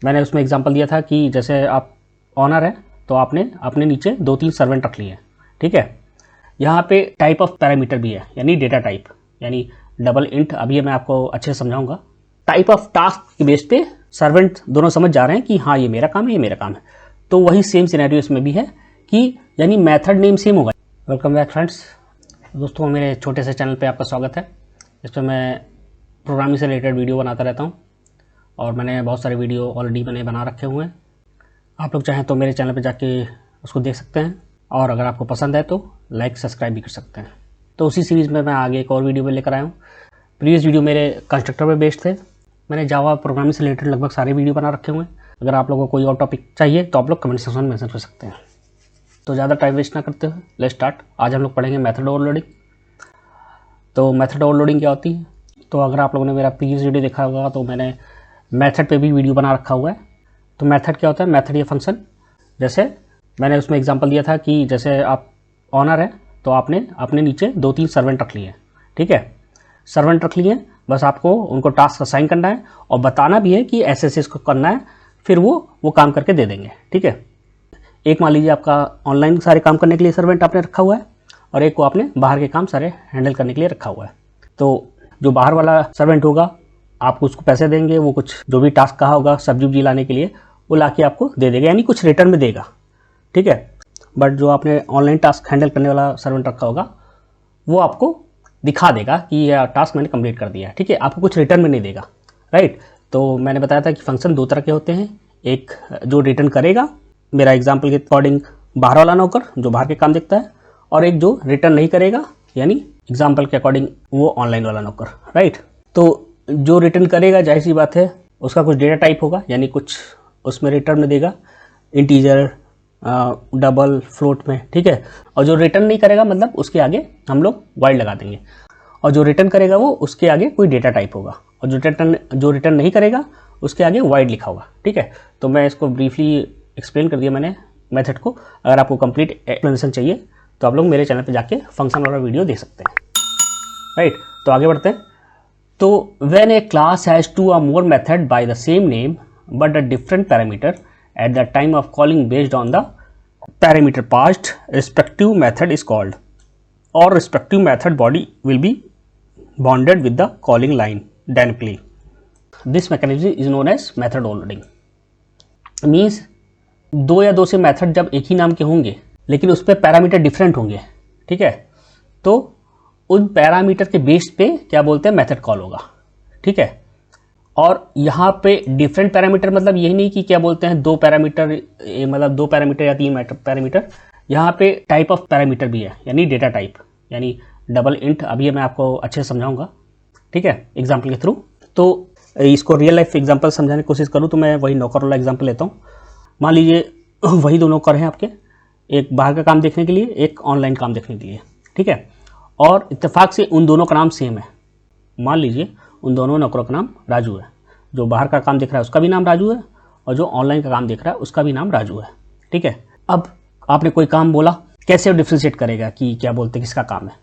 मैंने उसमें एग्जांपल दिया था कि जैसे आप ऑनर है तो आपने अपने नीचे 2-3 सर्वेंट रख लिए हैं, ठीक है। यहाँ पे टाइप ऑफ पैरामीटर भी है, यानी डेटा टाइप, यानी डबल इंट। अभी मैं आपको अच्छे से समझाऊंगा। टाइप ऑफ टास्क के बेस पे सर्वेंट दोनों समझ जा रहे हैं कि हाँ ये मेरा काम है, ये मेरा काम है। तो वही सेम सिनेरियो इसमें भी है कि यानी मेथड नेम सेम होगा। Welcome back friends. दोस्तों मेरे छोटे से चैनल पे आपका स्वागत है। इस पर मैं प्रोग्रामिंग से रिलेटेड वीडियो बनाता रहता हूँ और मैंने बहुत सारे वीडियो ऑलरेडी मैंने बना रखे हुए हैं। आप लोग चाहें तो मेरे चैनल पे जाके उसको देख सकते हैं और अगर आपको पसंद है तो लाइक सब्सक्राइब भी कर सकते हैं। तो उसी सीरीज़ में मैं आगे एक और वीडियो में लेकर आया हूँ। प्रीवियस वीडियो मेरे कंस्ट्रक्टर पे बेस्ड थे। मैंने जावा प्रोग्रामिंग से रिलेटेड लगभग सारे वीडियो बना रखे हुए हैं। अगर आप लोगों को कोई और टॉपिक चाहिए तो आप लोग कमेंट सेक्शन में मेंशन कर सकते हैं। तो ज़्यादा टाइम वेस्ट ना करते हुए लेट्स स्टार्ट। आज हम लोग पढ़ेंगे मेथड ओवरलोडिंग। तो मेथड ओवरलोडिंग क्या होती है? तो अगर आप लोगों ने मेरा प्रीवियस वीडियो देखा होगा तो मैंने मेथड पे भी वीडियो बना रखा हुआ है। तो मेथड क्या होता है? मेथड ये फंक्शन, जैसे मैंने उसमें एग्जांपल दिया था कि जैसे आप ऑनर है तो आपने अपने नीचे 2-3 सर्वेंट रख लिए हैं, ठीक है। सर्वेंट रख लिए हैं, बस आपको उनको टास्क असाइन करना है और बताना भी है कि ऐसे ऐसे इसको करना है, फिर वो काम करके दे देंगे, ठीक है। एक मान लीजिए आपका ऑनलाइन सारे काम करने के लिए सर्वेंट आपने रखा हुआ है और एक को आपने बाहर के काम सारे हैंडल करने के लिए रखा हुआ है। तो जो बाहर वाला सर्वेंट होगा आप उसको पैसे देंगे, वो कुछ जो भी टास्क कहा होगा सब्जी उब्जी लाने के लिए वो ला के आपको दे देगा, यानी कुछ रिटर्न में देगा, ठीक है। बट जो आपने ऑनलाइन टास्क हैंडल करने वाला सर्वेंट रखा होगा वो आपको दिखा देगा कि यह टास्क मैंने कंप्लीट कर दिया है, ठीक है। आपको कुछ रिटर्न में नहीं देगा, राइट। तो मैंने बताया था कि फंक्शन दो तरह के होते हैं। एक जो रिटर्न करेगा, मेरा एग्जाम्पल के अकॉर्डिंग बाहर वाला नौकर जो बाहर के काम देखता है, और एक जो रिटर्न नहीं करेगा, यानी एग्जाम्पल के अकॉर्डिंग वो ऑनलाइन वाला नौकर, राइट। तो जो रिटर्न करेगा जाहिर सी बात है उसका कुछ डेटा टाइप होगा, यानी कुछ उसमें रिटर्न में देगा, इंटीजर, डबल, फ्लोट में, ठीक है। और जो रिटर्न नहीं करेगा मतलब उसके आगे हम लोग वाइड लगा देंगे, और जो रिटर्न करेगा वो उसके आगे कोई डेटा टाइप होगा, और जो रिटर्न नहीं करेगा उसके आगे वाइड लिखा होगा, ठीक है। तो मैं इसको ब्रीफली एक्सप्लेन कर दिया मैंने मेथड को। अगर आपको कंप्लीट एक्सप्लेनेशन चाहिए तो आप लोग मेरे चैनल पर जाके फंक्शन वाला वीडियो देख सकते हैं, राइट। तो आगे बढ़ते हैं। तो when A class has 2 or more method by the same name but a different parameter at the time of calling based on the parameter passed, respective method is called, or respective method body will be bounded with the calling line dynamically. This mechanism is known as method overloading. Means दो या दो से method जब एक ही नाम के होंगे लेकिन उस पर पैरामीटर डिफरेंट होंगे, ठीक है, तो उन पैरामीटर के बेस पे क्या बोलते हैं, मेथड कॉल होगा, ठीक है। और यहाँ पे डिफरेंट पैरामीटर मतलब यही नहीं कि क्या बोलते हैं दो पैरामीटर, मतलब 2 पैरामीटर या 3 पैरामीटर। यहाँ पे टाइप ऑफ पैरामीटर भी है, यानी डेटा टाइप, यानी डबल इंट। अभी मैं आपको अच्छे से समझाऊंगा, ठीक है, एग्जाम्पल के थ्रू। तो इसको रियल लाइफ एग्जाम्पल समझाने की कोशिश करूँ तो मैं वही नौकर वाला एग्जाम्पल लेता हूँ। मान लीजिए वही दो नौकर हैं आपके, एक बाहर का काम देखने के लिए, एक ऑनलाइन काम देखने के लिए, ठीक है। और इत्तेफाक से उन दोनों का नाम सेम है। मान लीजिए उन दोनों नौकरों का नाम राजू है। जो बाहर का काम देख रहा है उसका भी नाम राजू है और जो ऑनलाइन का काम देख रहा है उसका भी नाम राजू है, ठीक है। अब आपने कोई काम बोला, कैसे डिफ्रेंशिएट करेगा कि क्या बोलते हैं किसका काम है।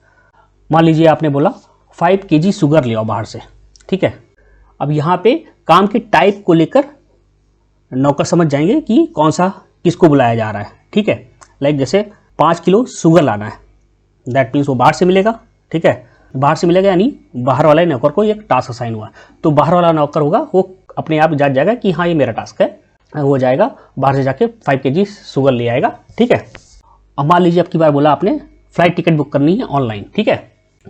मान लीजिए आपने बोला 5 kg शुगर ले आओ बाहर से, ठीक है। अब यहाँ पे काम के टाइप को लेकर नौकर समझ जाएंगे कि कौन सा किसको बुलाया जा रहा है, ठीक है। लाइक जैसे 5 किलो शुगर लाना है, दैट मीन्स वो बाहर से मिलेगा, ठीक है। बाहर से मिलेगा यानी बाहर वाले नौकर को एक टास्क असाइन हुआ, तो बाहर वाला नौकर होगा वो अपने आप जान जाएगा कि हाँ ये मेरा टास्क है, वो जाएगा बाहर से जाके 5 kg शुगर ले आएगा, ठीक है। अब मान लीजिए अब की बार बोला आपने फ्लाइट टिकट बुक करनी है ऑनलाइन, ठीक है।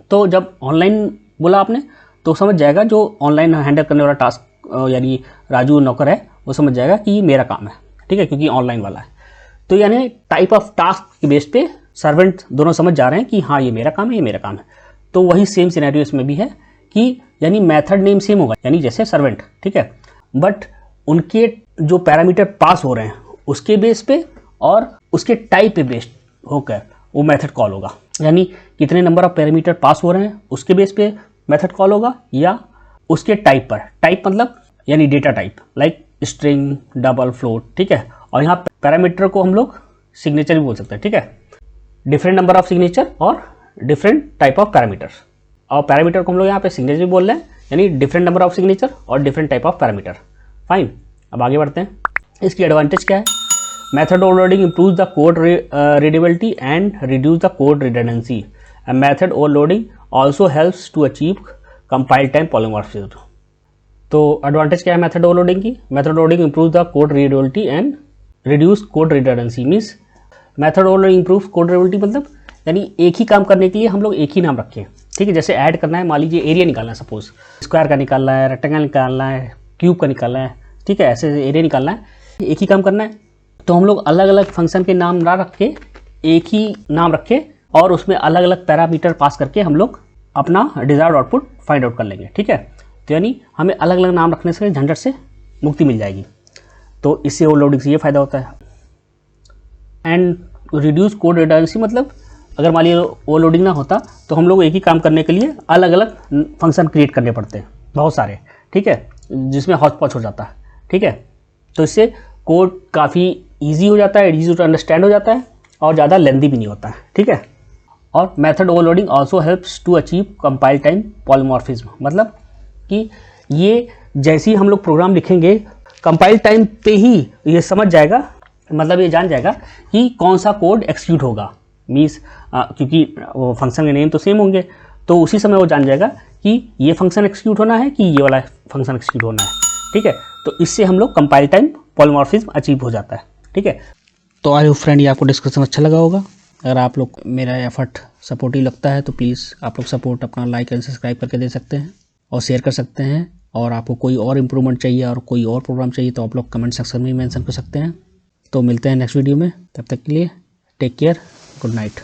तो जब ऑनलाइन बोला आपने तो समझ जाएगा जो ऑनलाइन हैंडल करने वाला टास्क यानी राजू नौकर है वो समझ जाएगा कि ये मेरा काम है, ठीक है, क्योंकि ऑनलाइन वाला है। तो यानी टाइप ऑफ टास्क के बेस पे सर्वेंट दोनों समझ जा रहे हैं कि हाँ ये मेरा काम है, ये मेरा काम है। तो वही सेम सिनेरियो इसमें भी है कि यानी मेथड नेम सेम होगा, यानी जैसे सर्वेंट, ठीक है, बट उनके जो पैरामीटर पास हो रहे हैं उसके बेस पे और उसके टाइप पे बेस्ड होकर वो मेथड कॉल होगा। यानी कितने नंबर ऑफ पैरामीटर पास हो रहे हैं उसके बेस पे मेथड कॉल होगा, या उसके टाइप पर। टाइप मतलब यानी data type, like string, double, float, ठीक है। और यहाँ पैरामीटर को हम लोग सिग्नेचर भी बोल सकते हैं, ठीक है। डिफरेंट नंबर ऑफ सिग्नेचर और डिफरेंट टाइप ऑफ पैरामीटर्स, और पैरामीटर को हम लोग यहाँ पे सिग्नेचर भी बोल रहे हैं, यानी डिफरेंट नंबर ऑफ सिग्नेचर और different type of parameter, fine. अब आगे बढ़ते हैं, इसकी एडवांटेज क्या है। Method overloading improve the code readability and reduce the code redundancy. Method overloading also helps to achieve compile time polymorphism. तो एडवांटेज क्या है मेथड ओवरलोडिंग की। Method overloading improve the code readability and reduce code redundancy. Means method overloading improve code readability मतलब यानी एक ही काम करने के लिए हम लोग एक ही नाम रखें, ठीक है। जैसे ऐड करना है, मान लीजिए एरिया निकालना है, सपोज स्क्वायर का निकालना है, रेक्टेंगल निकालना है, क्यूब का निकालना है, ठीक है, ऐसे एरिया निकालना है, एक ही काम करना है। तो हम लोग अलग अलग फंक्शन के नाम ना रख के एक ही नाम रखें और उसमें अलग अलग पैरामीटर पास करके हम लोग अपना डिजायर्ड आउटपुट फाइंड आउट कर लेंगे, ठीक है। तो यानी हमें अलग अलग नाम रखने से झंझट से मुक्ति मिल जाएगी। तो इससे ओवरलोडिंग से ये फ़ायदा होता है। एंड रिड्यूस कोड रिडंडेंसी मतलब अगर मान लीजिए ओवरलोडिंग ना होता तो हम लोग एक ही काम करने के लिए अलग अलग फंक्शन क्रिएट करने पड़ते हैं, बहुत सारे, ठीक है, जिसमें हौच पौच हो जाता है, ठीक है। तो इससे कोड काफ़ी ईजी हो जाता है, ईजी टू अंडरस्टैंड हो जाता है और ज़्यादा लेंदी भी नहीं होता है, ठीक है। और method overloading also helps to achieve compile time polymorphism, मतलब कि ये जैसे ही हम लोग प्रोग्राम लिखेंगे कंपाइल टाइम पे ही ये समझ जाएगा, मतलब ये जान जाएगा कि कौन सा कोड एक्सिक्यूट होगा। मीन्स क्योंकि वो फंक्शन के नेम तो सेम होंगे, तो उसी समय वो जान जाएगा कि ये फंक्शन एक्सिक्यूट होना है कि ये वाला फंक्शन एक्सिक्यूट होना है, ठीक है। तो इससे हम लोग कंपाइल टाइम पॉलीमॉर्फिज्म अचीव हो जाता है, ठीक है। तो आई होप फ्रेंड ये आपको डिस्कशन अच्छा लगा होगा। अगर आप लोग मेरा एफर्ट सपोर्टिव लगता है तो प्लीज़ आप लोग सपोर्ट अपना लाइक एंड सब्सक्राइब करके दे सकते हैं और शेयर कर सकते हैं। और आपको कोई और इम्प्रूवमेंट चाहिए और कोई और प्रोग्राम चाहिए तो आप लोग कमेंट सेक्शन में मेंशन कर सकते हैं। तो मिलते हैं नेक्स्ट वीडियो में, तब तक के लिए टेक केयर, गुड नाइट।